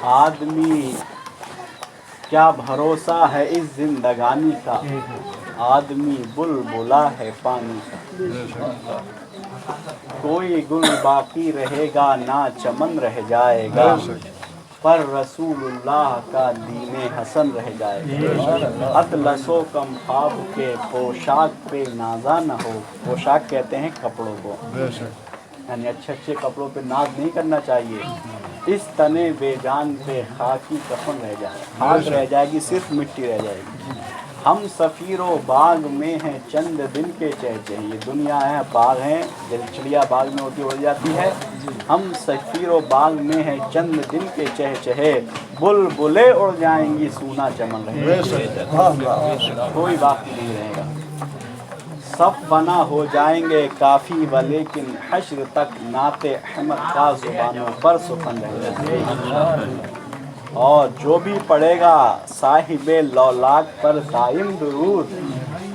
آدمی کیا بھروسہ ہے اس زندگانی کا، آدمی بلبلا ہے پانی کا۔ کوئی گل باقی رہے گا نہ چمن رہ جائے گا، پر رسول اللہ کا دین حسن رہ جائے گا۔ اطلس و کم خواب کے پوشاک پہ نازا نہ ہو، پوشاک کہتے ہیں کپڑوں کو، یعنی اچھے اچھے کپڑوں پہ ناز نہیں کرنا چاہیے۔ اس تنے بے جان پہ خاکی کفن رہ جائے، خاک رہ جائے گی، صرف مٹی رہ جائے گی۔ ہم سفیر و باغ میں ہیں چند دن کے چہچہے، یہ دنیا ہے باغ ہیں، جب چڑیا باغ میں ہوتی اڑ جاتی ہے۔ ہم سفیر و باغ میں ہیں چند دن کے چہچہے، بلبلیں اڑ جائیں گی سونا چمن رہے گا، کوئی باقی نہیں رہے گا۔ سب فنا ہو جائیں گے کافی ولیکن حشر تک نعت احمد کا زبانوں پر سخن رہ جائے گا۔ اور جو بھی پڑھے گا صاحب لولاک پر قائم درود،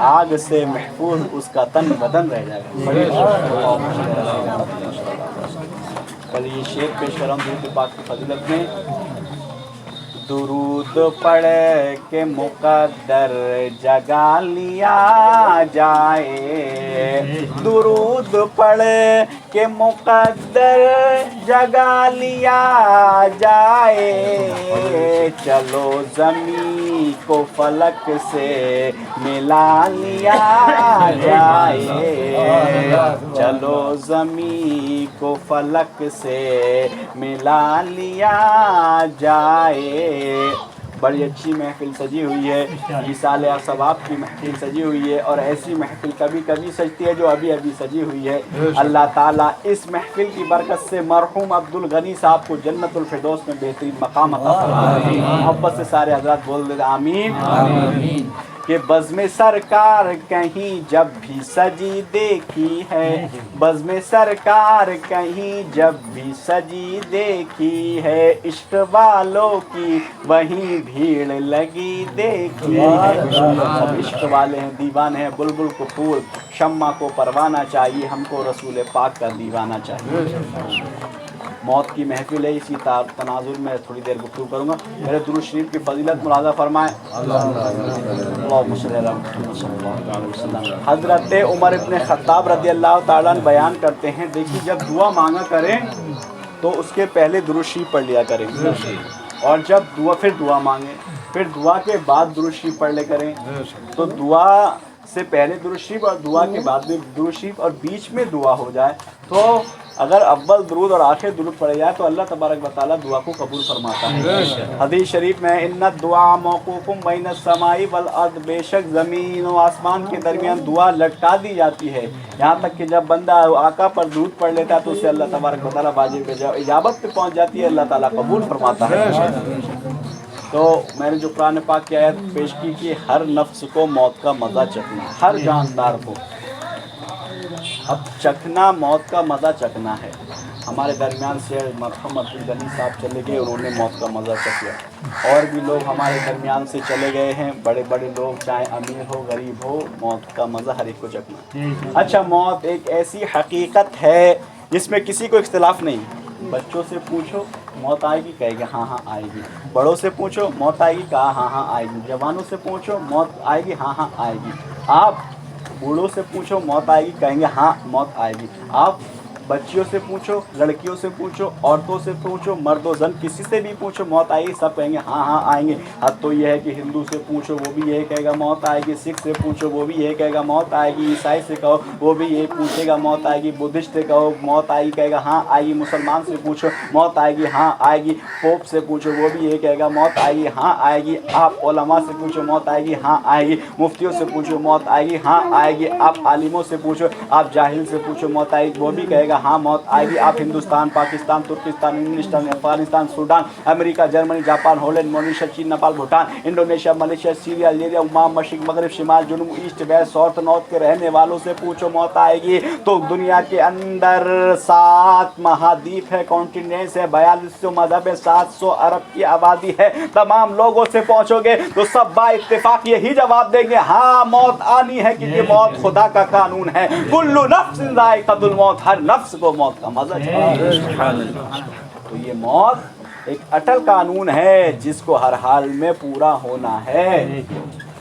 آگ سے محفوظ اس کا تن بدن رہ جائے گا۔ کل یہ شعر پیش کر رہا ہوں درود پاک کی فضیلت میں۔ درود پڑھ کے مقدر جگا لیا جائے، درود پڑھ کے مقدر جگا لیا جائے، چلو زمین کو فلک سے ملا لیا جائے، چلو زمین کو فلک سے ملا لیا جائے۔ بڑی اچھی محفل سجی ہوئی ہے، ایصال ثواب کی محفل سجی ہوئی ہے، اور ایسی محفل کبھی کبھی سجتی ہے جو ابھی ابھی سجی ہوئی ہے۔ اللہ تعالیٰ اس محفل کی برکت سے مرحوم عبدالغنی صاحب کو جنت الفردوس میں بہترین مقام عطا فرمائے۔ محبت سے سارے حضرات بول دیتے آمین۔ کہ بزم سرکار کہیں جب بھی سجی دیکھی ہے، بزم سرکار کہیں جب بھی سجی دیکھی ہے، عشق والوں کی وہیں بھیڑ لگی دیکھی ہے۔ سب عشق والے ہیں، دیوانے ہیں، بلبل کو پھول، شمع کو پروانہ چاہیے، ہم کو رسول پاک کا دیوانہ چاہیے۔ موت کی محفل ہے، اسی تناظر میں تھوڑی دیر گفتگو کروں گا۔ میرے درود شریف کی فضیلت ملاحظہ فرمائیں۔ اللہم صلی علی محمد صلی اللہ علیہ وسلم۔ حضرت عمر ابن خطاب رضی اللہ تعالیٰ عنہ بیان کرتے ہیں، دیکھیے جب دعا مانگا کریں تو اس کے پہلے درود شریف پڑھ لیا کریں، اور جب پھر دعا مانگیں، پھر دعا کے بعد درود شریف پڑھ لے کریں۔ تو دعا سے پہلے درود شریف اور دعا کے بعد میں درود شریف، اور بیچ میں دعا ہو جائے تو اگر اول درود اور آخر درود پڑھے جائے تو اللہ تبارک و تعالیٰ دعا کو قبول فرماتا ہے۔ حدیث شریف میں ان الدعاء موقوف بین السماء والارض، بے شک زمین و آسمان کے درمیان دعا لٹکا دی جاتی ہے، یہاں تک کہ جب بندہ آقا پر درود پڑھ لیتا ہے تو اسے اللہ تبارک و تعالیٰ واجب اجابت پہ پہنچ جاتی ہے، اللہ تعالیٰ قبول فرماتا ہے۔ تو میں نے جو قرآن پاک کی آیت پیش کی کہ ہر نفس کو موت کا مزہ چکھنا، ہر جاندار کو اب چکھنا، موت کا مزہ چکھنا ہے۔ ہمارے درمیان سے مرحوم عبدالغنی صاحب چلے گئے، انہوں نے موت کا مزہ چکھا، اور بھی لوگ ہمارے درمیان سے چلے گئے ہیں، بڑے بڑے لوگ، چاہے امیر ہو غریب ہو، موت کا مزہ ہر ایک کو چکھنا۔ اچھا، موت ایک ایسی حقیقت ہے جس میں کسی کو اختلاف نہیں۔ بچوں سے پوچھو موت آئے گی، کہے گا ہاں ہاں آئے گی۔ بڑوں سے پوچھو موت آئے گی، کہا ہاں ہاں آئے گی۔ جوانوں سے پوچھو موت آئے گی، ہاں ہاں آئے گی۔ آپ بوڑھوں سے پوچھو موت آئے گی، کہیں گے ہاں موت آئے گی۔ آپ بچیوں سے پوچھو، لڑکیوں سے پوچھو، عورتوں سے پوچھو، مرد و زن کسی سے بھی پوچھو موت آئے گی، سب کہیں گے ہاں ہاں آئیں گے۔ حد تو یہ ہے کہ ہندو سے پوچھو وہ بھی یہی کہے گا موت آئے گی، سکھ سے پوچھو وہ بھی یہی کہے گا موت آئے گی، عیسائی سے کہو وہ بھی یہی پوچھے گا موت آئے گی، بدھسٹ سے کہو موت آئے گی، کہے گا ہاں آئے گی، مسلمان سے پوچھو موت آئے گی، ہاں آئے گی، پوپ سے پوچھو وہ بھی یہی کہے گا موت آئے گی، ہاں آئے گی، آپ علماء سے پوچھو موت آئے گی، ہاں آئے گی، مفتیوں سے پوچھو موت آئے گی، ہاں آئے گی، آپ عالموں سے پوچھو، آپ جاہل سے پوچھو موت آئے گی، وہ بھی کہے گا ہاں موت آئے گی۔ آپ ہندوستان، پاکستان، ترکستان، انگلستان، افغانستان، سوڈان، امریکہ، جرمنی، جاپان، ہالینڈ، ماریشس، چین، Nepal, Bhutan, Indonesia, Malaysia, Syria, Libya, Oman, مشرق، مغرب، شمال، جنوب، ایسٹ، ویسٹ، ساؤتھ، نارتھ کے رہنے والوں سے پوچھو موت آئے گی۔ تو دنیا کے اندر 7 مہادیپ ہے، کانٹیننٹس ہے، 4200 مذہب ہے، 700 ارب کی آبادی ہے، تمام لوگوں سے پوچھو گے تو سب با اتفاق یہی جواب دیں گے ہاں موت آنی ہے، کیونکہ موت خدا کا قانون ہے۔ کل نفس ذائقۃ الموت، ہر نفس کو موت کا مزہ چکھنا ہے۔ تو یہ موت ایک اٹل قانون ہے جس کو ہر حال میں پورا ہونا ہے.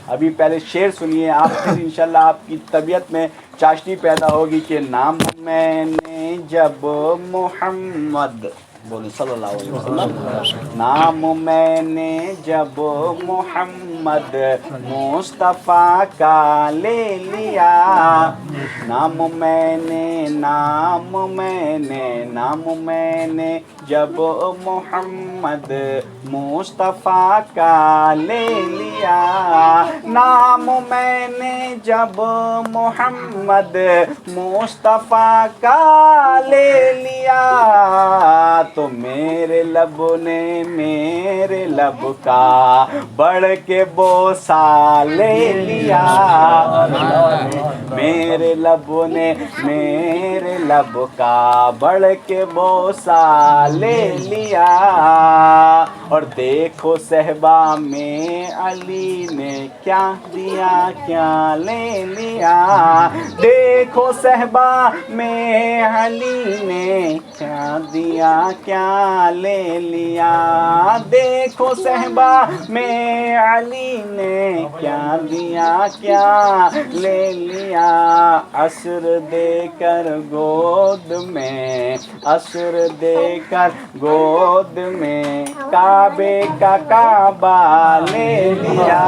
ابھی پہلے شعر سنیے آپ، پھر انشاءاللہ آپ کی طبیعت میں چاشنی پیدا ہوگی کہ نام میں نے جب محمد بولے صلی اللہ علیہ وسلم، نام میں نے جب محمد مصطفیٰ کا لے لیا، نام میں نے جب محمد مصطفیٰ کا لے لیا، نام میں نے جب محمد مصطفیٰ کا لے لیا، تو میرے لب نے میرے لب کا بڑھ کے بوسہ لے لیا، میرے لب نے میرے لب کا بڑھ کے بوسہ لے لیا. اور دیکھو صحبا میں علی نے کیا دیا کیا لے لیا، دیکھو صحبا میں علی نے کیا دیا کیا لے لیا، دیکھو صحبا میں علی نے کیا دیا کیا لے لیا. عصر دے کر گود میں، عصر دے کر گود میں کعبے کا کعبہ لے لیا،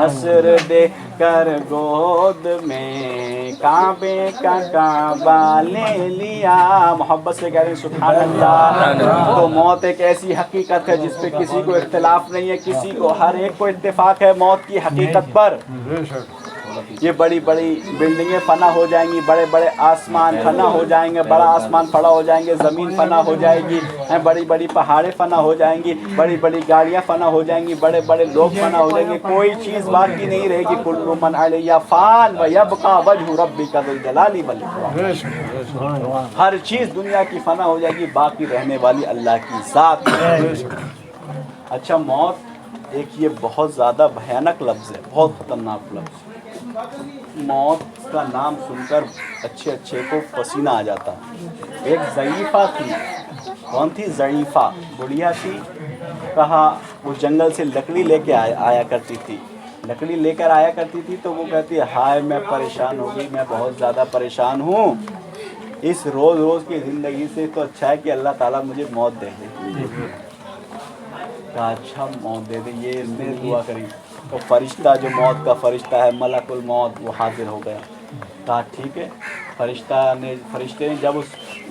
عصر دے کر گود میں کعبے کا کعبہ لے لیا. محبت سے کہہ رہے ہیں سبحان اللہ. تو موت ایک ایسی حقیقت ہے جس پہ کسی کو اختلاف نہیں ہے، کسی کو ہر ایک کو اتفاق ہے موت کی حقیقت پر. یہ بڑی بڑی بلڈنگیں فنا ہو جائیں گی، بڑے بڑے آسمان فنا ہو جائیں گے، بڑا آسمان پڑا ہو جائیں گے، زمین فنا ہو جائے گی، بڑی بڑی پہاڑیں فنا ہو جائیں گی، بڑی بڑی گاڑیاں فنا ہو جائیں گی، بڑے بڑے لوگ فنا ہو جائیں گے، کوئی چیز باقی نہیں رہے گی. کل من علیہا فان ویبقی وجہ ربک ذو الجلال والاکرام. ہر چیز دنیا کی فنا ہو جائے گی، باقی رہنے والی اللہ کی ذات. اچھا، موت ایک یہ بہت زیادہ بھیانک لفظ ہے، بہت خطرناک لفظ. موت کا نام سن کر اچھے اچھے کو پسینہ آ جاتا. ایک ضعیفہ تھی، کون تھی؟ ضعیفہ بڑھیا تھی. کہا وہ جنگل سے لکڑی لے کے آیا کرتی تھی، لکڑی لے کر آیا کرتی تھی تو وہ کہتی ہائے میں پریشان ہو گئی، میں بہت زیادہ پریشان ہوں، اس روز روز کی زندگی سے تو اچھا ہے کہ اللہ تعالیٰ مجھے موت دے دے. کہا اچھا موت دے دے، یہ میں دعا کری. تو فرشتہ جو موت کا فرشتہ ہے ملک الموت وہ حاضر ہو گیا. کہا ٹھیک ہے. فرشتے نے جب اس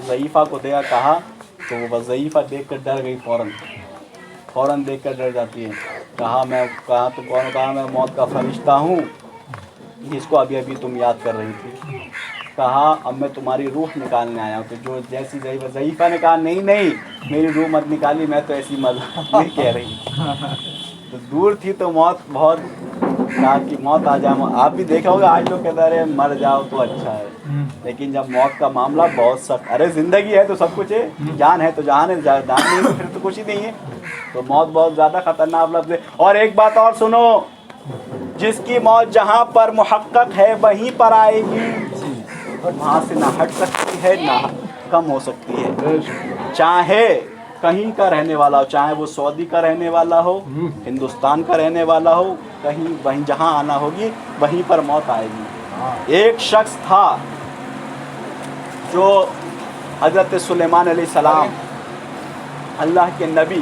ضعیفہ کو دیکھا کہا تو وہ ضعیفہ دیکھ کر ڈر گئی، فوراً دیکھ کر ڈر جاتی ہے. کہا تو کون؟ کہا میں موت کا فرشتہ ہوں جس کو ابھی ابھی تم یاد کر رہی تھی. کہا اب میں تمہاری روح نکالنے آیا ہوں. تو جو جیسی ضعیفہ نے کہا نہیں میری روح مت نکالی، میں تو ایسی مذاق میں کہہ رہی. تو دور تھی تو موت بہت کہا کہ موت آ جائے. آپ بھی دیکھا ہوگا آج لوگ کہتے ہیں مر جاؤ تو اچھا ہے، لیکن جب موت کا معاملہ بہت سخت، ارے زندگی ہے تو سب کچھ ہے، جان ہے تو جان ہے، جان نہیں تو پھر تو کچھ ہی نہیں ہے. تو موت بہت زیادہ خطرناک لفظ ہے. اور ایک بات اور سنو، جس کی موت جہاں پر محقق ہے وہیں پر آئے گی، وہاں سے نہ ہٹ سکتی ہے نہ کم ہو سکتی ہے. چاہے کہیں کا رہنے والا ہو، چاہے وہ سعودی کا رہنے والا ہو، ہندوستان کا رہنے والا ہو، کہیں وہیں جہاں آنا ہوگی وہیں پر موت آئے گی. ایک شخص تھا جو حضرت سلیمان علیہ السلام، اللہ کے نبی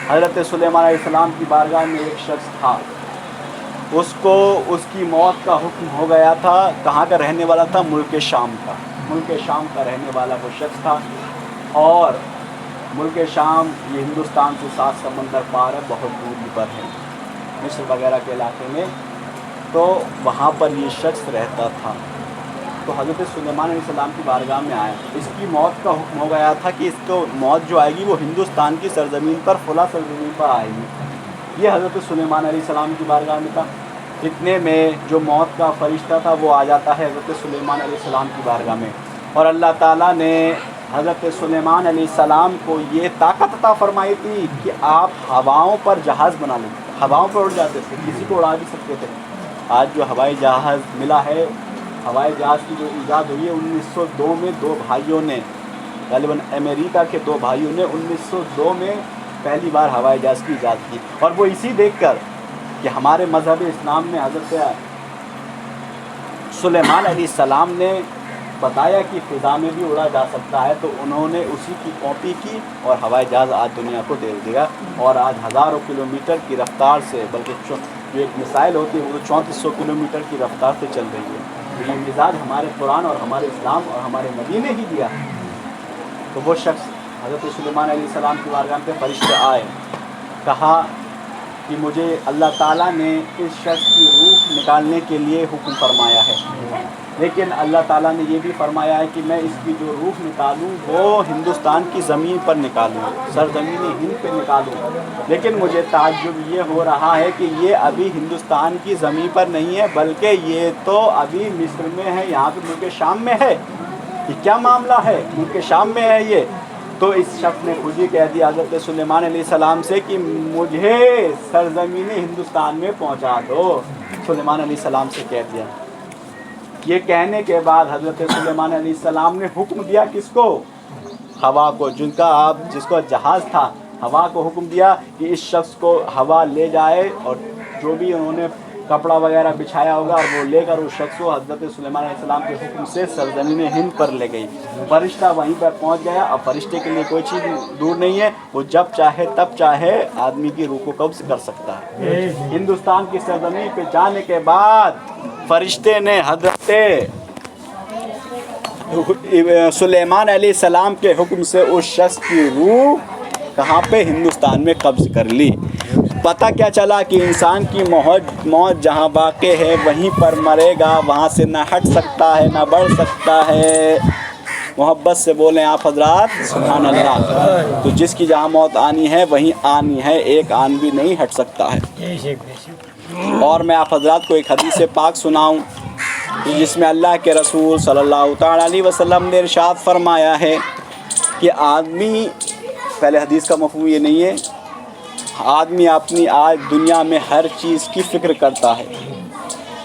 حضرت سلیمان علیہ السلام کی بارگاہ میں ایک شخص تھا. اس کو اس کی موت کا حکم ہو گیا تھا. کہاں کا رہنے والا تھا؟ ملک شام کا. ملک شام کا رہنے والا وہ شخص تھا. اور ملک شام یہ ہندوستان سے 7 سمندر پار ہے، بہت دوری پر ہے، مصر وغیرہ کے علاقے میں. تو وہاں پر یہ شخص رہتا تھا. تو حضرت سلیمان علیہ السلام کی بارگاہ میں آیا. اس کی موت کا حکم ہو گیا تھا کہ اس کو موت جو آئے گی وہ ہندوستان کی سرزمین پر، فلاں سرزمین پر آئے گی. یہ حضرت سلیمان علیہ السلام کی بارگاہ میں تھا. اتنے میں جو موت کا فرشتہ تھا وہ آ جاتا ہے حضرت سلیمان علیہ السلام کی بارگاہ میں. اور اللہ تعالیٰ نے حضرت سلیمان علیہ السلام کو یہ طاقت عطا فرمائی تھی کہ آپ ہواؤں پر جہاز بنا لیں، ہواؤں پر اڑ جاتے تھے، کسی کو اڑا بھی سکتے تھے. آج جو ہوائی جہاز ملا ہے، ہوائی جہاز کی جو ایجاد ہوئی ہے 1902 میں 2 بھائیوں نے غالباً امریکہ کے دو بھائیوں نے 1902 میں پہلی بار ہوائی جہاز کی ایجاد کی، اور وہ اسی دیکھ کر کہ ہمارے مذہب اسلام میں حضرت سلیمان علیہ السلام نے بتایا کہ فضا میں بھی اڑا جا سکتا ہے، تو انہوں نے اسی کی کاپی کی اور ہوائی جہاز آج دنیا کو دے دیا، اور آج ہزاروں کلومیٹر کی رفتار سے، بلکہ جو ایک میزائل ہوتی ہے وہ 3400 کلومیٹر کی رفتار سے چل رہی ہے۔ تو یہ مزاج ہمارے قرآن اور ہمارے اسلام اور ہمارے نبی نے ہی دیا۔ تو وہ شخص حضرت سلیمان علیہ السلام کی بارگاہ پہ فرشتے آئے، کہا کہ مجھے اللہ تعالیٰ نے اس شخص کی روح نکالنے کے لیے حکم فرمایا ہے، لیکن اللہ تعالیٰ نے یہ بھی فرمایا ہے کہ میں اس کی جو روح نکالوں وہ ہندوستان کی زمین پر نکالوں، سرزمین ہند پہ نکالوں، لیکن مجھے تعجب یہ ہو رہا ہے کہ یہ ابھی ہندوستان کی زمین پر نہیں ہے، بلکہ یہ تو ابھی مصر میں ہے، یہاں پہ ملک شام میں ہے۔ یہ کیا معاملہ ہے؟ ملک شام میں ہے یہ۔ تو اس شخص نے خود ہی کہہ دیا حضرت سلیمان علیہ السلام سے کہ مجھے سرزمین ہندوستان میں پہنچا دو۔ سلیمان علیہ السلام سے کہہ دیا۔ یہ کہنے کے بعد حضرت سلیمان علیہ السلام نے حکم دیا کس کو؟ ہوا کو، جس کو جہاز تھا، ہوا کو حکم دیا کہ اس شخص کو ہوا لے جائے، اور جو بھی انہوں نے کپڑا وغیرہ بچھایا ہوگا اور وہ لے کر اس شخص کو حضرت سلیمان علیہ السلام کے حکم سے سرزمین ہند پر لے گئی۔ فرشتہ وہیں پر پہنچ گیا۔ اب فرشتے کے لیے کوئی چیز دور نہیں ہے، وہ جب چاہے تب چاہے آدمی کی روح کو قبض کر سکتا ہے۔ ہندوستان کی سرزمین پہ جانے کے بعد فرشتے نے حضرت سلیمان علیہ السلام کے حکم سے اس شخص کی روح کہاں پہ؟ ہندوستان میں قبض کر لی۔ پتہ کیا چلا کہ انسان کی موت جہاں واقع ہے وہیں پر مرے گا، وہاں سے نہ ہٹ سکتا ہے نہ بڑھ سکتا ہے۔ محبت سے بولیں آپ حضرات سبحان اللہ۔ تو جس کی جہاں موت آنی ہے وہیں آنی ہے، ایک آن بھی نہیں ہٹ سکتا ہے۔ اور میں آپ حضرات کو ایک حدیث پاک سناؤں جس میں اللہ کے رسول صلی اللہ تعالیٰ علیہ وسلم نے ارشاد فرمایا ہے کہ آدمی، پہلے حدیث کا مفہوم یہ نہیں ہے، آدمی اپنی آج دنیا میں ہر چیز کی فکر کرتا ہے۔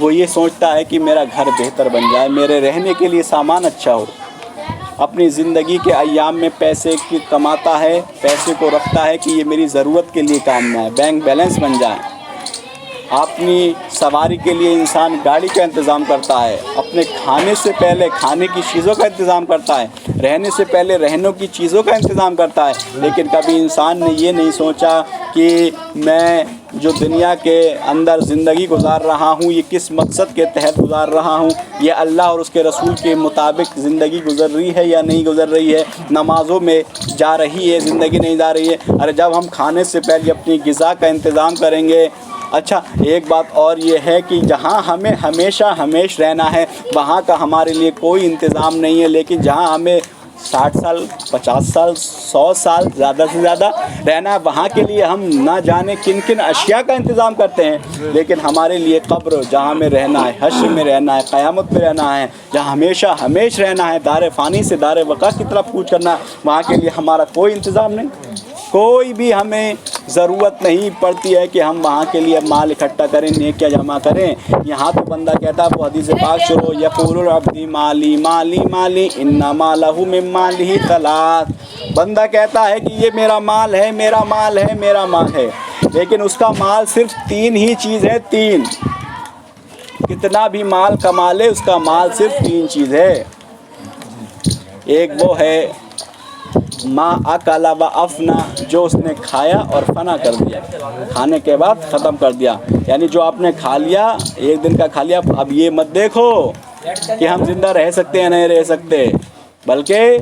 وہ یہ سوچتا ہے کہ میرا گھر بہتر بن جائے، میرے رہنے کے لیے سامان اچھا ہو، اپنی زندگی کے ایام میں پیسے کی کماتا ہے، پیسے کو رکھتا ہے کہ یہ میری ضرورت کے لیے کام میں آئے، بینک بیلنس بن جائے۔ اپنی سواری کے لیے انسان گاڑی کا انتظام کرتا ہے، اپنے کھانے سے پہلے کھانے کی چیزوں کا انتظام کرتا ہے، رہنے سے پہلے رہنوں کی چیزوں کا انتظام کرتا ہے، لیکن کبھی انسان نے یہ نہیں سوچا کہ میں جو دنیا کے اندر زندگی گزار رہا ہوں یہ کس مقصد کے تحت گزار رہا ہوں، یہ اللہ اور اس کے رسول کے مطابق زندگی گزر رہی ہے یا نہیں گزر رہی ہے، نمازوں میں جا رہی ہے، زندگی نہیں جا رہی ہے۔ ارے جب ہم کھانے سے پہلے اپنی غذا کا انتظام کریں گے۔ اچھا ایک بات اور یہ ہے کہ جہاں ہمیں ہمیشہ ہمیش رہنا ہے وہاں کا ہمارے لیے کوئی انتظام نہیں ہے، لیکن جہاں ہمیں 60 سال 50 سال 100 سال زیادہ سے زیادہ رہنا ہے وہاں کے لیے ہم نہ جانے کن کن اشیاء کا انتظام کرتے ہیں، لیکن ہمارے لیے قبر جہاں میں رہنا ہے، حشر میں رہنا ہے، قیامت میں رہنا ہے، جہاں ہمیشہ ہمیش رہنا ہے، دار فانی سے دار بقا کی طرف کوچ کرنا ہے، وہاں کے لیے ہمارا کوئی انتظام نہیں، کوئی بھی ہمیں ضرورت نہیں پڑتی ہے کہ ہم وہاں کے لیے مال اکٹھا کریں، نیکیاں جمع کریں۔ یہاں تو بندہ کہتا ہے وہ حدیث پاک شروع یقول العبد مالی مالی مالی انما لہ من مالہ ثلاث، بندہ کہتا ہے کہ یہ میرا مال ہے میرا مال ہے میرا مال ہے، لیکن اس کا مال صرف 3 ہی چیز ہے، 3، کتنا بھی مال کما لے اس کا مال صرف 3 چیز ہے۔ ایک وہ ہے ما اکل و افنا، جو اس نے کھایا اور فنا کر دیا، کھانے کے بعد ختم کر دیا، یعنی جو آپ نے کھا لیا ایک دن کا کھا لیا، اب یہ مت دیکھو کہ ہم زندہ رہ سکتے ہیں نہیں رہ سکتے، بلکہ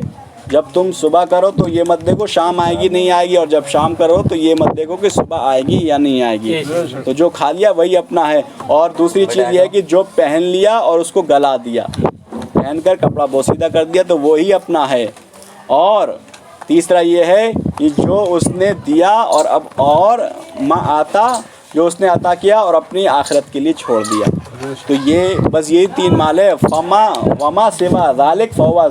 جب تم صبح کرو تو یہ مت دیکھو شام آئے گی نہیں آئے گی، اور جب شام کرو تو یہ مت دیکھو کہ صبح آئے گی یا نہیں آئے گی، تو جو کھا لیا وہی اپنا ہے۔ اور دوسری چیز یہ ہے کہ جو پہن لیا اور اس کو گلا دیا، پہن کر کپڑا بوسیدہ کر دیا تو وہی اپنا ہے۔ اور تیسرا یہ ہے کہ جو اس نے دیا اور ما آتا، جو اس نے عطا کیا اور اپنی آخرت کے لیے چھوڑ دیا، تو یہ بس یہی 3 مال ہے۔ وما سوا ذالک فہو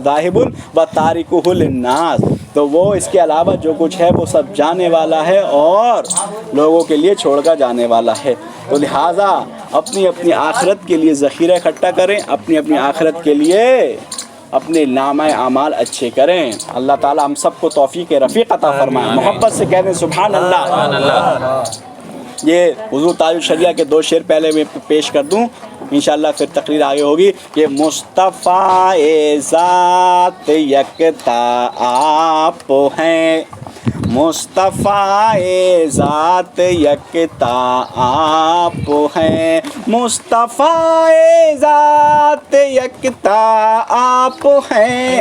ذاہب و تارکہ للناس، تو وہ اس کے علاوہ جو کچھ ہے وہ سب جانے والا ہے اور لوگوں کے لیے چھوڑ کر جانے والا ہے۔ تو لہٰذا اپنی اپنی آخرت کے لیے ذخیرہ اکٹھا کریں، اپنی اپنی آخرت کے لیے اپنے نامہ اعمال اچھے کریں. اللہ تعالی ہم سب کو توفیق رفیق عطا فرمائے. محبت سے کہہ دیں سبحان اللہ. یہ حضور تاج الشریعہ کے 2 شعر پہلے میں پیش کر دوں، انشاءاللہ پھر تقریر آگے ہوگی. کہ مصطفیٰ ذات یکتا آپ ہیں، مصطفیٰ ذات یکتا آپ ہیں، مصطفیٰ ذات یکتا آپ ہیں،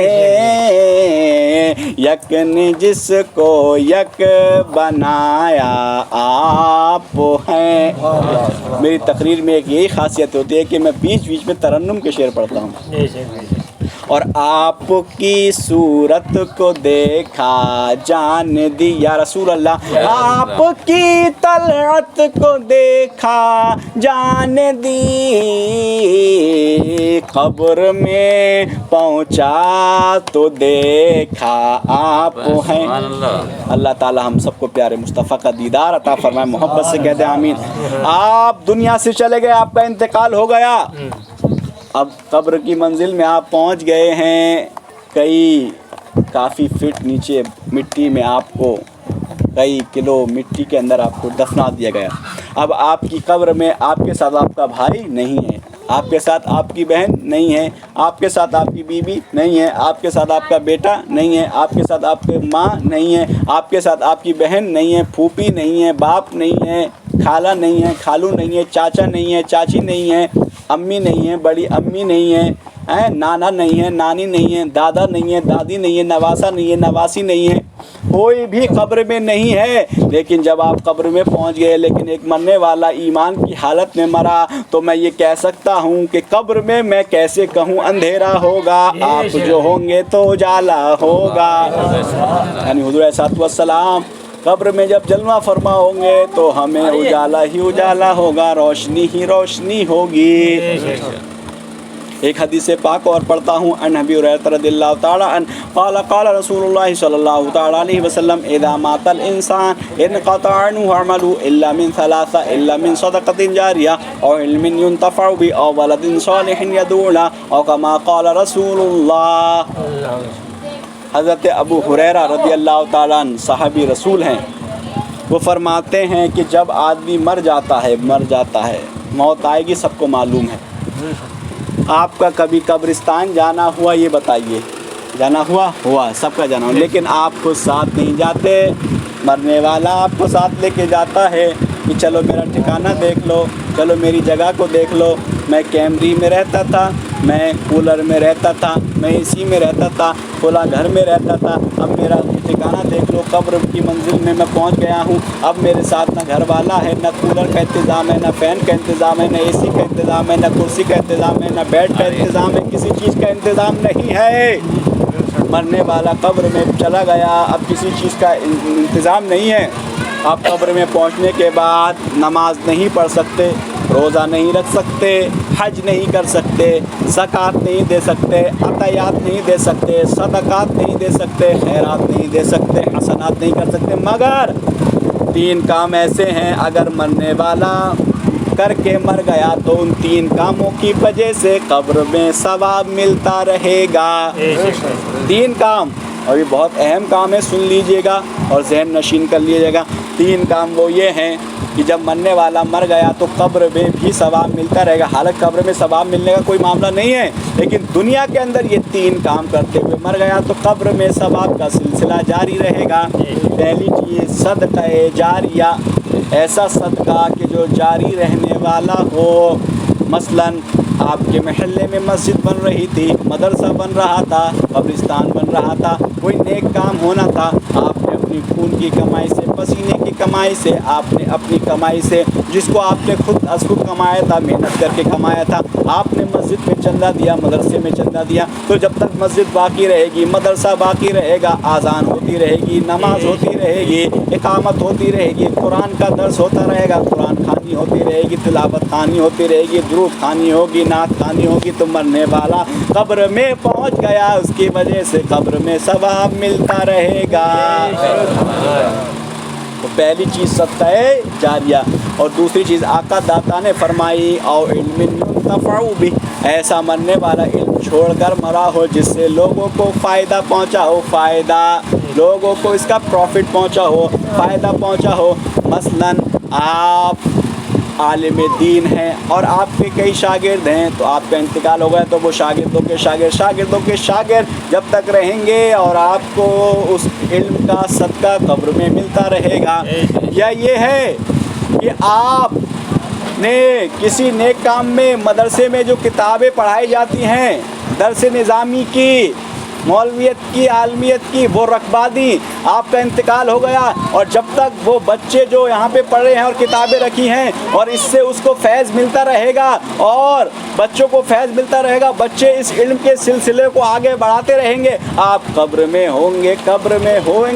یک نے جس کو یک بنایا آپ ہیں. میری تقریر میں ایک یہی خاصیت ہوتی ہے کہ میں بیچ بیچ میں ترنم کے شعر پڑھتا ہوں. اور آپ کی صورت کو دیکھا جان دی یا رسول اللہ، آپ کی طلعت کو دیکھا جان دی، قبر میں پہنچا تو دیکھا آپ ہیں. اللہ تعالی ہم سب کو پیارے مصطفیٰ کا دیدار عطا فرمائے. محبت سے کہتے ہیں آمین. آپ دنیا سے چلے گئے، آپ کا انتقال ہو گیا، اب قبر کی منزل میں آپ پہنچ گئے ہیں. کافی فٹ نیچے مٹی میں آپ کو کئی کلو مٹی کے اندر آپ کو دفنا دیا گیا. اب آپ کی قبر میں آپ کے ساتھ آپ کا بھائی نہیں ہے، آپ کے ساتھ آپ کی بہن نہیں ہے، آپ کے ساتھ آپ کی بیوی نہیں ہے، آپ کے ساتھ آپ کا بیٹا نہیں ہے، آپ کے ساتھ آپ کی ماں نہیں ہے، آپ کے ساتھ آپ کی بہن نہیں ہے، پھوپھی نہیں ہے، باپ نہیں ہے، خالہ نہیں ہے، خالو نہیں ہے، چاچا نہیں ہے، چاچی نہیں ہے، امی نہیں ہے، بڑی امی نہیں ہے، نانا نہیں ہے، نانی نہیں ہے، دادا نہیں ہے، دادی نہیں ہے، نواسا نہیں ہے، نواسی نہیں ہے، کوئی بھی قبر میں نہیں ہے. لیکن جب آپ قبر میں پہنچ گئے، لیکن ایک مرنے والا ایمان کی حالت میں مرا، تو میں یہ کہہ سکتا ہوں کہ قبر میں کیسے کہوں اندھیرا ہوگا، آپ جو ہوں گے تو اجالا ہوگا. یعنی حضور علیہ الصلوۃ والسلام قبر میں جب جلوہ فرما ہوں گے تو ہمیں اجالا ہی اجالا ہوگا، روشنی ہی روشنی ہوگی. ایک حدیث پاک اور پڑھتا ہوں. ان ابی ہریرہ رضی اللہ تعالی عنہ قال قال رسول اللہ صلی اللہ تعالی علیہ وسلم اذا مات الانسان انقطع عنه عمله الا من ثلاثه الا من صدقة جاریہ او علم ينتفع به او ولد صالح يدعو له او كما قال رسول اللہ. حضرت ابو ہریرہ رضی اللہ تعالی عنہ صحابی رسول ہیں، وہ فرماتے ہیں کہ جب آدمی مر جاتا ہے موت آئے گی، سب کو معلوم ہے. آپ کا کبھی قبرستان جانا ہوا؟ یہ بتائیے. جانا ہوا سب کا جانا ہوا، لیکن آپ کو ساتھ نہیں جاتے. مرنے والا آپ کو ساتھ لے کے جاتا ہے کہ چلو میرا ٹھکانہ دیکھ لو، چلو میری جگہ کو دیکھ لو. میں کیمری میں رہتا تھا، میں کولر میں رہتا تھا، میں اے سی میں رہتا تھا، کھلا گھر میں رہتا تھا، اب میرا ٹھکانہ دیکھ لو، قبر کی منزل میں پہنچ گیا ہوں. اب میرے ساتھ نہ گھر والا ہے، نہ کولر کا انتظام ہے، نہ فین کا انتظام ہے، نہ اے سی کا انتظام ہے، نہ کرسی کا انتظام ہے، نہ بیڈ کا انتظام ہے، کسی چیز کا انتظام نہیں ہے. مرنے والا قبر میں چلا گیا، اب کسی چیز کا انتظام نہیں ہے. آپ قبر میں پہنچنے کے بعد نماز نہیں پڑھ سکتے، روزہ نہیں رکھ سکتے، حج نہیں کر سکتے، زکوٰۃ نہیں دے سکتے، عطیات نہیں دے سکتے، صدقات نہیں دے سکتے، خیرات نہیں دے سکتے، حسنات نہیں کر سکتے. مگر 3 کام ایسے ہیں اگر مرنے والا کر کے مر گیا تو ان 3 کاموں کی وجہ سے قبر میں ثواب ملتا رہے گا. 3 کام، اور یہ بہت اہم کام ہے، سن لیجئے گا اور ذہن نشین کر لیجئے گا. 3 کام وہ یہ ہیں کہ جب مرنے والا مر گیا تو قبر میں بھی ثواب ملتا رہے گا. حالانکہ قبر میں ثواب ملنے کا کوئی معاملہ نہیں ہے، لیکن دنیا کے اندر یہ 3 کام کرتے ہوئے مر گیا تو قبر میں ثواب کا سلسلہ جاری رہے گا. پہلی چیز صدقہ جاریہ، ایسا صدقہ کہ جو جاری رہنے والا ہو. مثلاً آپ کے محلے میں مسجد بن رہی تھی، مدرسہ بن رہا تھا، قبرستان بن رہا تھا، کوئی نیک کام ہونا تھا، آپ نے اپنی خون کی کمائی سے، پسینے کی کمائی سے، آپ نے اپنی کمائی سے، جس کو آپ نے خود از خود کمایا تھا، محنت کر کے کمایا تھا، آپ نے مسجد میں چندہ دیا، مدرسے میں چندہ دیا. تو جب تک مسجد باقی رہے گی، مدرسہ باقی رہے گا، آذان ہوتی رہے گی، نماز ہوتی رہے گی، اقامت ہوتی رہے گی، قرآن کا درس ہوتا رہے گا، قرآن خوانی ہوتی رہے گی، تلاوت خوانی ہوتی رہے گی، درود خوانی ہوگی، نعت خوانی ہوگی، تو مرنے والا قبر میں پہنچ گیا، اس کی وجہ سے قبر میں ثواب ملتا رہے گا. تو پہلی چیز صدقہ جاریہ، اور دوسری چیز آقا داتا نے فرمائی اور علم ينتفع به، ایسا مرنے والا علم چھوڑ کر مرا ہو جس سے لوگوں کو فائدہ پہنچا ہو، فائدہ لوگوں کو اس کا پروفٹ پہنچا ہو، فائدہ پہنچا ہو۔ مثلاً آپ عالم دین ہیں اور آپ کے کئی شاگرد ہیں، تو آپ کا انتقال ہو گیا تو وہ شاگردوں کے شاگرد جب تک رہیں گے اور آپ کو اس علم کا صدقہ قبر میں ملتا رہے گا۔ یا یہ ہے کہ آپ نے کسی نیک کام میں، مدرسے میں جو کتابیں پڑھائی جاتی ہیں، درس نظامی کی، مولویت کی، عالمیت کی، وہ رقبہ دی، آپ کا انتقال ہو گیا، اور جب تک وہ بچے جو یہاں پہ پڑھ رہے ہیں اور کتابیں رکھی ہیں اور اس سے اس کو فیض ملتا رہے گا اور بچوں کو فیض ملتا رہے گا، بچے اس علم کے سلسلے کو آگے بڑھاتے رہیں گے، آپ قبر میں ہوں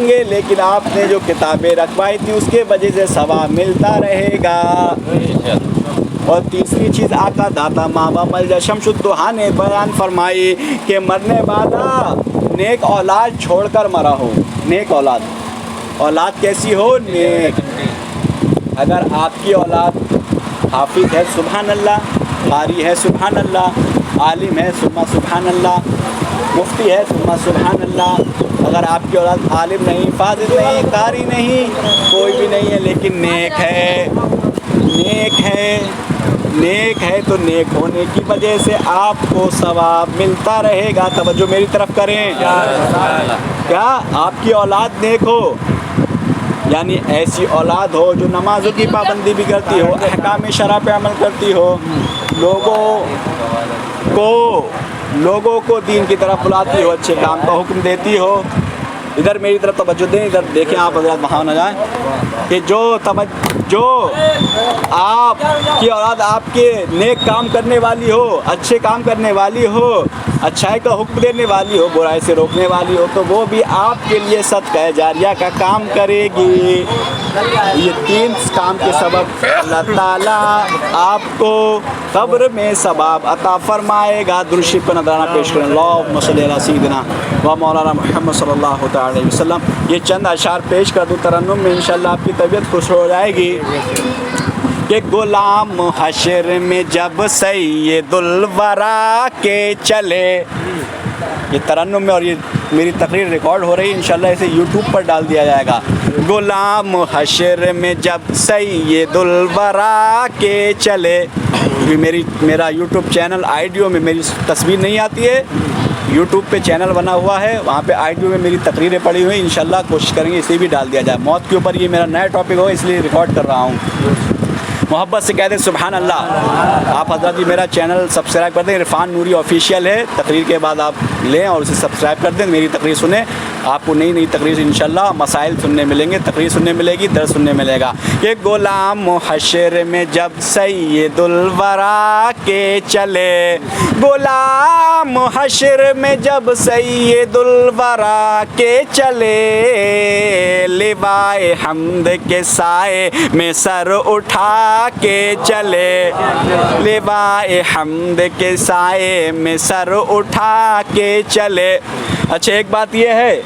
گے، لیکن آپ نے جو کتابیں رکھوائی تھی اس کے وجہ سے ثواب ملتا رہے گا۔ اور تیسری چیز آقا داتا ماوا ملجا شمس الدہا نے بیان فرمائی کہ مرنے والا نیک اولاد چھوڑ کر مرا ہو۔ نیک اولاد کیسی ہو؟ نیک۔ اگر آپ کی اولاد حافظ ہے سبحان اللہ، قاری ہے سبحان اللہ، عالم ہے سبحان اللہ، مفتی ہے سبحان اللہ۔ اگر آپ کی اولاد عالم نہیں، فاضل نہیں، قاری نہیں، کوئی بھی نہیں ہے، لیکن نیک ہے تو نیک ہونے کی وجہ سے آپ کو ثواب ملتا رہے گا۔ توجہ میری طرف کریں، کیا آپ کی اولاد نیک ہو، یعنی ایسی اولاد ہو جو نمازوں کی پابندی بھی کرتی ہو، احکام شرع پہ عمل کرتی ہو، لوگوں کو دین کی طرف بلاتی ہو، اچھے کام کا حکم دیتی ہو۔ ادھر میری طرف توجہ دیں، ادھر دیکھیں آپ حضرات، وہاں نہ جائیں، کہ جو آپ کی اولاد آپ کے نیک کام کرنے والی ہو، اچھے کام کرنے والی ہو، اچھائی کا حکم دینے والی ہو، برائی سے روکنے والی ہو، تو وہ بھی آپ کے لیے صدقہ جاریہ کا کام کرے گی۔ یہ تین کام کے سبب اللہ تعالیٰ آپ کو قبر میں ثواب عطا فرمائے گا۔ درود شریف کا نذرانہ پیش کریں، اللہم صلی علی سیدنا و مولانا محمد صلی اللہ تعالی علیہ وسلم۔ یہ چند اشعار پیش کر دوں ترنم میں، انشاءاللہ آپ کی طبیعت خوش ہو جائے گی۔ کہ غلام حشر میں جب سید الورا کے چلے، یہ ترنم میں، اور یہ میری تقریر ریکارڈ ہو رہی ہے، انشاءاللہ اسے یوٹیوب پر ڈال دیا جائے گا۔ غلام حشر میں جب سید الورا کے چلے، میرا یوٹیوب چینل آئیڈیو میں میری تصویر نہیں آتی ہے، یوٹیوب پہ چینل بنا ہوا ہے، وہاں پہ آئیڈیو میں میری تقریریں پڑی ہوئی ہیں، انشاءاللہ کوشش کریں گے اسے بھی ڈال دیا جائے۔ موت کے اوپر یہ میرا نیا ٹاپک ہو، اس لیے ریکارڈ کر رہا ہوں۔ محبت سے کہہ دیں سبحان اللہ۔ آپ حضرات بھی میرا چینل سبسکرائب کر دیں، عرفان نوری آفیشیل ہے، تقریر کے بعد آپ لیں اور اسے سبسکرائب کر دیں، میری تقریر سنیں، آپ کو نئی تقریر انشاءاللہ مسائل سننے ملیں گے، تقریر سننے ملے گی، درس سننے ملے گا۔ کہ غلام حشر میں جب سید الورا کے چلے، غلام حشر میں جب سید الورا کے چلے، لوائے حمد کے سائے میں سر اٹھا کے چلے، لوائے حمد کے سائے میں سر اٹھا کے چلے۔ اچھا ایک بات یہ ہے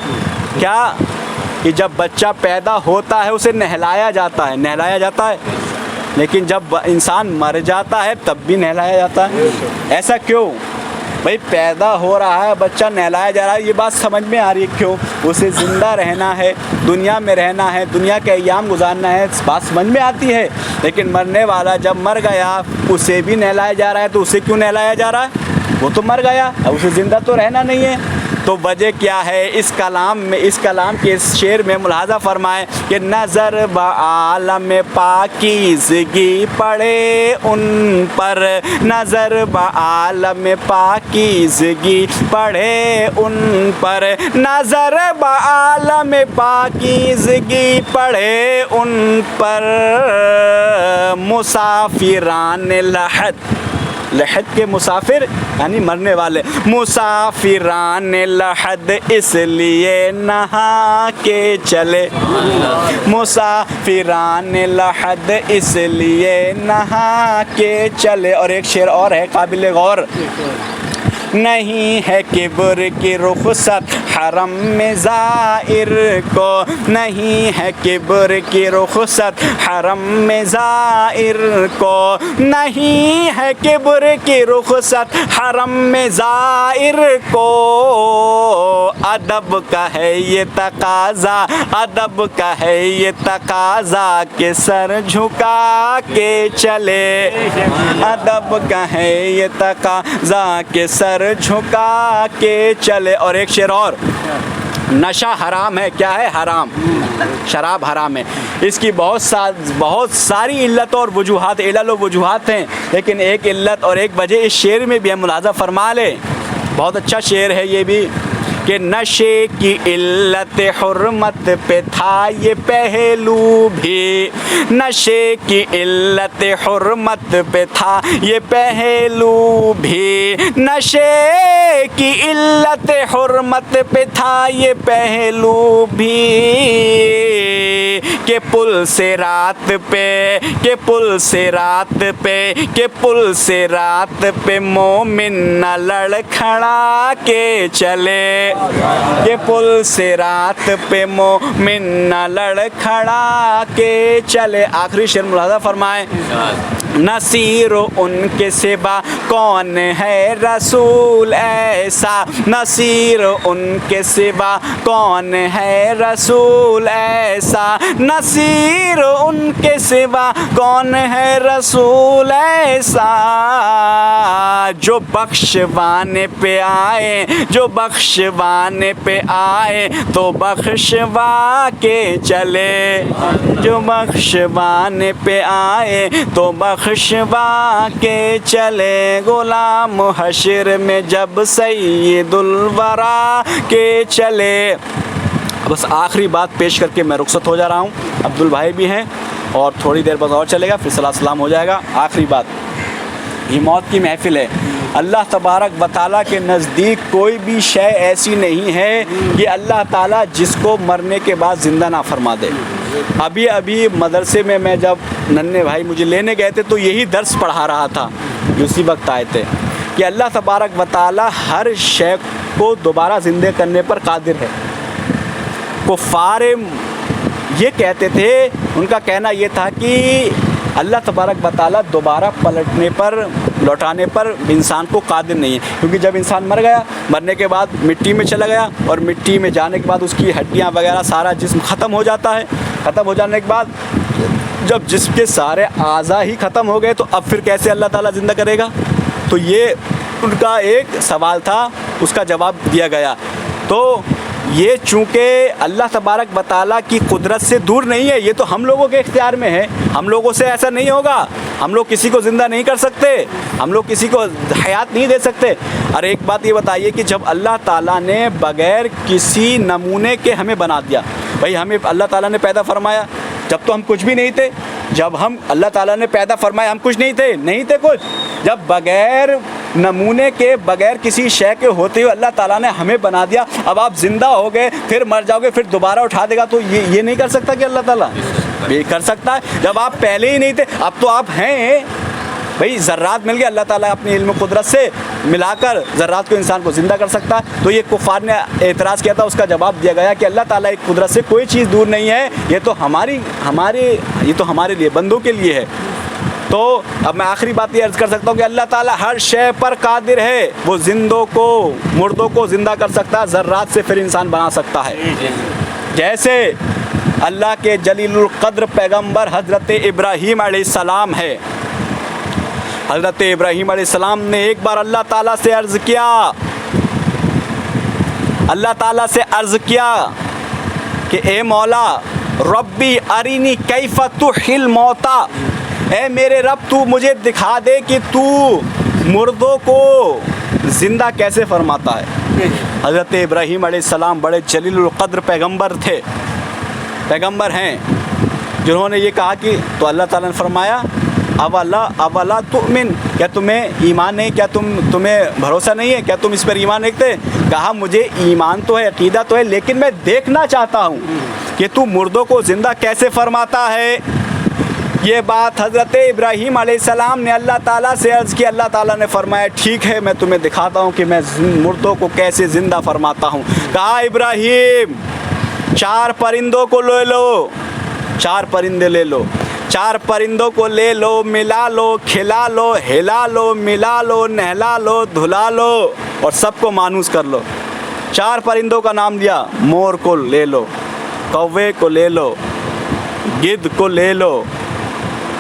کیا کہ جب بچہ پیدا ہوتا ہے اسے نہلایا جاتا ہے، لیکن جب انسان مر جاتا ہے تب بھی نہلایا جاتا ہے، ایسا کیوں؟ بھائی پیدا ہو رہا ہے بچہ، نہلایا جا رہا ہے، یہ بات سمجھ میں آ رہی ہے کیوں؟ اسے زندہ رہنا ہے، دنیا میں رہنا ہے، دنیا کے ایام گزارنا ہے، بات سمجھ میں آتی ہے، لیکن مرنے والا جب مر گیا اسے بھی نہلایا جا رہا ہے، تو اسے کیوں نہلایا جا رہا ہے؟ وہ تو مر گیا، اسے زندہ تو رہنا نہیں ہے۔ تو وجہ کیا ہے؟ اس کلام کے اس شعر میں ملاحظہ فرمائے کہ نظر بعالم پاکیزگی پڑے ان پر، نظر بعالم پاکیزگی پڑے ان پر، نظر بعالم پاکیزگی پڑے ان پر، مسافران لحد کے مسافر یعنی مرنے والے، مسافران لحد اس لیے نہا کے چلے، مسافران لحد اس لیے نہا کے چلے۔ اور ایک شعر اور ہے قابل غور، نہیں ہے کبر کی رخصت حرم میں زائر کو نہیں ہے کبر کی رخصت، حرم میں زائر کو نہیں ہے کبر کی رخصت، حرم میں زائر کو ادب کا ہے یہ تقاضا، ادب کا ہے یہ تقاضا کہ سر جھکا کے چلے، ادب کا ہے یہ تقاضا کہ سر جھکا کے چلے۔ اور ایک شعر اور، نشہ حرام ہے، کیا ہے؟ حرام، شراب حرام ہے۔ اس کی بہت ساری علت اور وجوہات، علل و وجوہات ہیں، لیکن ایک علت اور ایک وجہ اس شعر میں بھی ہم ملاحظہ فرما لیں۔ بہت اچھا شعر ہے یہ بھی کہ نشے کی علت حرمت پہ تھا یہ پہلو بھی، نشے کی علت حرمت پہ تھا یہ پہلو بھی، نشے کی علت حرمت پہ تھا یہ پہلو بھی، کہ پل سے رات پہ، کہ پل سے رات پہ، کہ پل سے رات پہ مومن نہ لڑکھڑا کے چلے، کہ پل سے رات پہ مومن نہ لڑکھڑا کے چلے۔ آخری شعر ملاحظہ فرمائیں، نصیر ان کے سوا کون ہے رسول ایسا، نصیر ان کے سوا کون ہے رسول ایسا، نصیر ان کے سوا کون ہے رسول ایسا، جو بخشوانے پہ آئے، جو بخشوانے پہ آئے تو بخشوا کے چلے، جو بخشوانے پہ آئے تو بخشوا کے چلے، غلام حشر میں جب سید الورا کے چلے۔ بس آخری بات پیش کر کے میں رخصت ہو جا رہا ہوں، عبد البھائی بھی ہیں اور تھوڑی دیر بعد اور چلے گا، پھر صلاۃ السلام ہو جائے گا۔ آخری بات، یہ موت کی محفل ہے، اللہ تبارک و تعالیٰ کے نزدیک کوئی بھی شے ایسی نہیں ہے کہ اللہ تعالیٰ جس کو مرنے کے بعد زندہ نہ فرما دے۔ ابھی مدرسے میں جب ننھے بھائی مجھے لینے گئے تھے تو یہی درس پڑھا رہا تھا، اسی وقت آئے تھے کہ اللہ تبارک و تعالیٰ ہر شے کو دوبارہ زندہ کرنے پر قادر ہے۔ کفار یہ کہتے تھے، ان کا کہنا یہ تھا کہ اللہ تبارک و تعالیٰ دوبارہ پلٹنے پر، لوٹانے پر انسان کو قادر نہیں ہے، کیونکہ جب انسان مر گیا، مرنے کے بعد مٹی میں چلا گیا، اور مٹی میں جانے کے بعد اس کی ہڈیاں وغیرہ سارا جسم ختم ہو جاتا ہے۔ ختم ہو جانے کے بعد جب جسم کے سارے اعضاء ہی ختم ہو گئے تو اب پھر کیسے اللہ تعالیٰ زندہ کرے گا؟ تو یہ ان کا ایک سوال تھا، اس کا جواب دیا گیا۔ تو یہ چونکہ اللہ تبارک و تعالیٰ کی قدرت سے دور نہیں ہے، یہ تو ہم لوگوں کے اختیار میں ہے، ہم لوگوں سے ایسا نہیں ہوگا، ہم لوگ کسی کو زندہ نہیں کر سکتے، ہم لوگ کسی کو حیات نہیں دے سکتے۔ اور ایک بات یہ بتائیے کہ جب اللہ تعالیٰ نے بغیر کسی نمونے کے ہمیں بنا دیا، بھائی ہمیں اللہ تعالیٰ نے پیدا فرمایا، جب تو ہم کچھ بھی نہیں تھے، جب ہم اللہ تعالیٰ نے پیدا فرمایا ہم کچھ نہیں تھے کچھ، جب بغیر نمونے کے، بغیر کسی شے کے ہوتے ہوئے اللہ تعالیٰ نے ہمیں بنا دیا، اب آپ زندہ ہو گئے، پھر مر جاؤ گے، پھر دوبارہ اٹھا دے گا، تو یہ نہیں کر سکتا کہ اللہ تعالیٰ یہ کر سکتا ہے؟ جب آپ پہلے ہی نہیں تھے، اب تو آپ ہیں۔ بھائی ذرات مل گئے، اللہ تعالیٰ اپنی علم قدرت سے ملا کر ذرات کو، انسان کو زندہ کر سکتا ہے۔ تو یہ کفار نے اعتراض کیا تھا، اس کا جواب دیا گیا کہ اللہ تعالیٰ کی قدرت سے کوئی چیز دور نہیں ہے، یہ تو ہمارے لیے، بندوں کے لیے ہے۔ تو اب میں آخری بات یہ عرض کر سکتا ہوں کہ اللہ تعالیٰ ہر شے پر قادر ہے، وہ زندوں کو، مردوں کو زندہ کر سکتا ہے، ذرات سے پھر انسان بنا سکتا ہے۔ جیسے اللہ کے جلیل القدر پیغمبر حضرت ابراہیم علیہ السلام ہے، حضرت ابراہیم علیہ السلام نے ایک بار اللہ تعالیٰ سے عرض کیا، اللہ تعالیٰ سے عرض کیا کہ اے مولا ربی ارینی کیف تحیی الموتی، اے میرے رب تو مجھے دکھا دے کہ تو مردوں کو زندہ کیسے فرماتا ہے۔ حضرت ابراہیم علیہ السلام بڑے جلیل القدر پیغمبر تھے، پیغمبر ہیں، جنہوں نے یہ کہا کہ تو اللہ تعالیٰ نے فرمایا اولا تؤمن، کیا تمہیں ایمان نہیں، کیا تمہیں بھروسہ نہیں ہے، کیا تم اس پر ایمان رکھتے؟ کہا مجھے ایمان تو ہے، عقیدہ تو ہے، لیکن میں دیکھنا چاہتا ہوں کہ تو مردوں کو زندہ کیسے فرماتا ہے۔ یہ بات حضرت ابراہیم علیہ السلام نے اللہ تعالیٰ سے عرض کی. اللہ تعالیٰ نے فرمایا ٹھیک ہے میں تمہیں دکھاتا ہوں کہ میں مردوں کو کیسے زندہ فرماتا ہوں. کہا ابراہیم 4 پرندوں کو لے لو, 4 پرندے لے لو, 4 پرندوں کو لے لو, ملا لو, کھلا لو, ہلا لو, ملا لو, نہلا لو, دھلا لو اور سب کو مانوس کر لو. 4 پرندوں کا نام دیا. مور کو لے لو, کوے کو لے لو, گدھ کو لے لو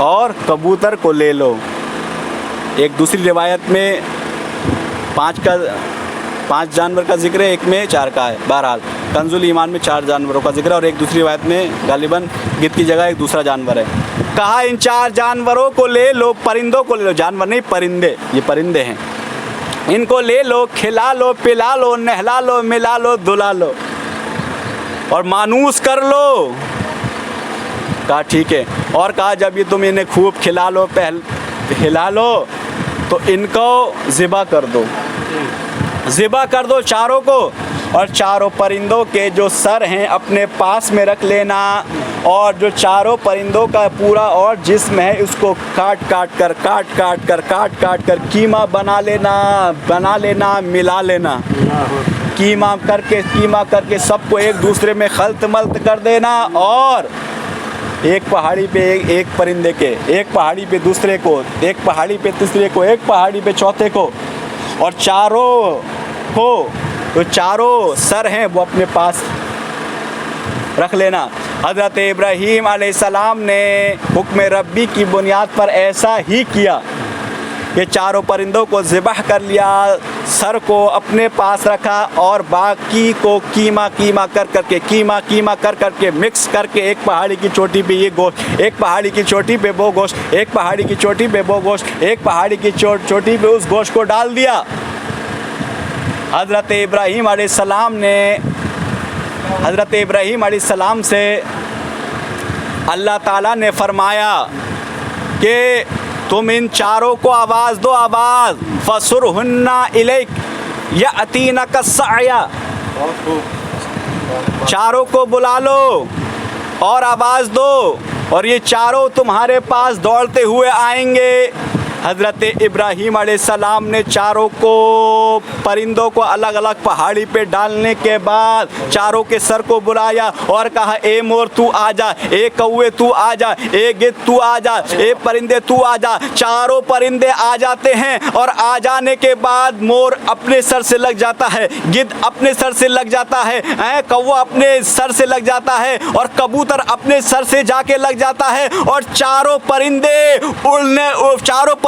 اور کبوتر کو لے لو. ایک دوسری روایت میں 5 جانور کا ذکر ہے, ایک میں 4 کا ہے. بہرحال کنز الایمان میں 4 جانوروں کا ذکر ہے اور ایک دوسری روایت میں غالباً گدھ کی جگہ ایک دوسرا جانور ہے. کہا ان 4 جانوروں کو لے لو, پرندوں کو لے لو, جانور نہیں پرندے, یہ پرندے ہیں, ان کو لے لو, کھلا لو, پلا لو, نہلا لو, ملا لو, دھلا لو اور مانوس کر لو. کہا ٹھیک ہے. اور کہا جب یہ تم انہیں خوب کھلا لو, ہلا لو تو ان کو ذبح کر دو, ذبح کر دو 4 کو, اور 4 پرندوں کے جو سر ہیں اپنے پاس میں رکھ لینا اور جو 4 پرندوں کا پورا اور جسم ہے اس کو کاٹ کر قیمہ بنا لینا, ملا لینا, قیمہ کر کے سب کو ایک دوسرے میں خلط ملط کر دینا اور ایک پہاڑی پہ ایک پرندے کے, ایک پہاڑی پہ دوسرے کو, ایک پہاڑی پہ تیسرے کو, ایک پہاڑی پہ چوتھے کو, اور 4 کو جو 4 سر ہیں وہ اپنے پاس رکھ لینا. حضرت ابراہیم علیہ السلام نے حکم ربی کی بنیاد پر ایسا ہی کیا کہ 4 پرندوں کو ذبح کر لیا, سر کو اپنے پاس رکھا اور باقی کو قیمہ کر کے مکس کر کے ایک پہاڑی کی چوٹی پہ یہ گوشت, ایک پہاڑی کی چوٹی پہ وہ گوشت, ایک پہاڑی کی چوٹی پہ وہ گوشت, ایک پہاڑی کی چوٹی پہ اس گوشت کو ڈال دیا. حضرت ابراہیم علیہ السلام سے اللہ تعالیٰ نے فرمایا کہ تم ان 4 کو آواز دو, آواز فَسُرْهُنَّ إِلَيْكَ يَأْتِينَكَ السَّعْيَ, 4 کو بلا لو اور آواز دو اور یہ 4 تمہارے پاس دوڑتے ہوئے آئیں گے. حضرت ابراہیم علیہ السلام نے 4 کو پرندوں کو الگ الگ پہاڑی پہ ڈالنے کے بعد 4 کے سر کو بلایا اور کہا اے مور تو آ جا, اے کوے تو آ جا, اے گدھ تو آ جا, اے پرندے تو آ جا. 4 پرندے آ جاتے ہیں اور آ جانے کے بعد مور اپنے سر سے لگ جاتا ہے, گدھ اپنے سر سے لگ جاتا ہے, کوا اپنے سر سے لگ جاتا ہے اور کبوتر اپنے سر سے جا کے لگ جاتا ہے اور 4 پرندے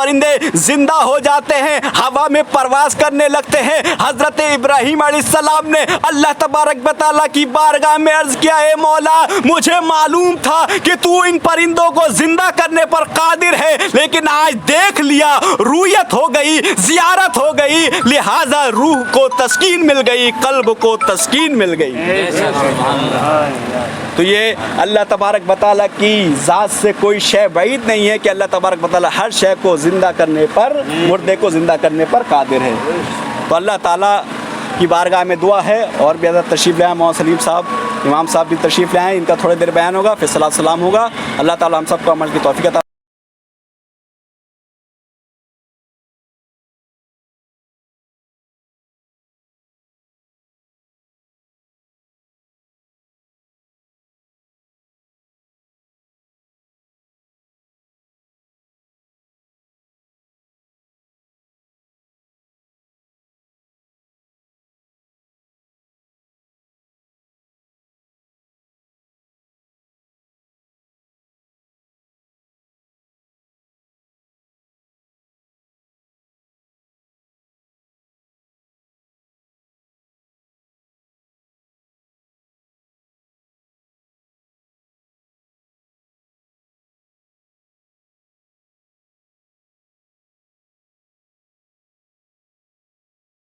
زندہ ہو جاتے ہیں, ہوا میں پرواز کرنے لگتے ہیں. حضرت ابراہیم علیہ السلام نے اللہ تبارک و تعالیٰ کی بارگاہ میں عرض کیا اے مولا مجھے معلوم تھا کہ تو ان پرندوں کو زندہ کرنے پر قادر ہے, لیکن آج دیکھ لیا, رویت ہو گئی, زیارت ہو گئی, لہذا روح کو تسکین مل گئی, قلب کو تسکین مل گئی. تو یہ اللہ تبارک و تعالیٰ کی ذات سے کوئی شے بعید نہیں ہے کہ اللہ تبارک و تعالیٰ ہر شے کو زندہ کرنے پر, مردے کو زندہ کرنے پر قادر ہے. تو اللہ تعالیٰ کی بارگاہ میں دعا ہے. اور بھی حضرت تشریف لے آئے, مولانا سلیم صاحب, امام صاحب بھی تشریف لے آئیں, ان کا تھوڑی دیر بیان ہوگا, پھر صلاۃ سلام ہوگا. اللہ تعالیٰ ہم سب کو عمل کی توفیق عطا